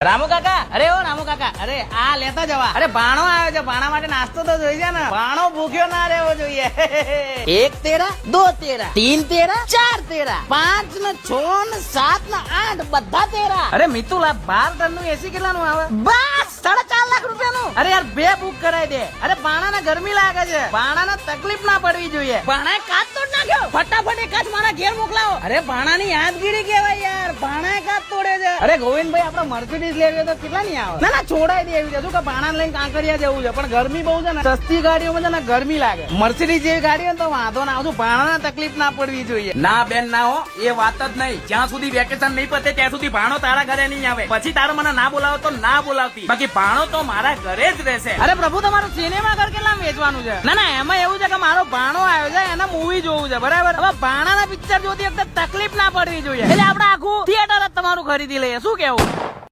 રામુ કાકા, અરે ઓ રામુ કાકા, અરે આ લેતા જવા. અરે ભાણો આવ્યો છે, ભાણા માટે નાસ્તો તો જોઈએ ને. ભાણો ભૂખ્યો ના રહેવો જોઈએ. 1 તેરા, 2 તેરા, 3 તેરા, 4 તેરા, 5 ને 6 ને 7 ને 8 બધા તેરા. અરે મિતુલ, આ 12 ટનનું એસી કેટલાનું આવે? બસ 4.5 લાખ રૂપિયાનું. અરે યાર 2 બુક કરાવી દે. અરે ભાણાને ગરમી લાગે છે, ભાણાને તકલીફ ના પડવી જોઈએ. ભાણાએ કાચ તોડ નાખ્યો. ફટાફટ એક જ મારા ઘેર મોકલાવો. અરે ભાણાની યાદગીરી કહેવાય યાર, ભાણાએ કાચ તોડે છે. અરે ગોવિંદભાઈ, આપણે મર્સિડીઝ લેવી તો કેટલા ની આવે? ના છોડાઈ દેવી છે. શું કે ભાણા લઈને કાંકરિયા જવું છે, પણ ગરમી બહુ છે ને, સસ્તી ગાડીઓમાં છે ને ગરમી લાગે. મર્સિડીઝ જેવી ગાડી હોય તો વાંધો ના આવતું, ભાણાને તકલીફ ના પડવી જોઈએ. ના બેન ના હો, એ વાત જ નહીં. જ્યાં સુધી વેકેશન નહીં પતે ત્યાં સુધી ભાણો તારા ઘરે નહીં આવે. પછી તારો મને ના બોલાવો તો ના બોલાવતી, બાકી ભાણો તો મારા ઘરે જ રહેશે. અરે પ્રભુ, તમારું સિનેમા ઘર કેટલા વેચવાનું છે? ના એમાં એવું છે કે મારો ભાણો આવ્યો છે, એને મૂવી જોવું છે, બરાબર? હવે ભાણાના પિક્ચર જોતી વખતે તકલીફ ના પડવી જોઈએ, એટલે આપણે આખું થિયેટર જ તમારું ખરીદી લઈએ. શું કેવું?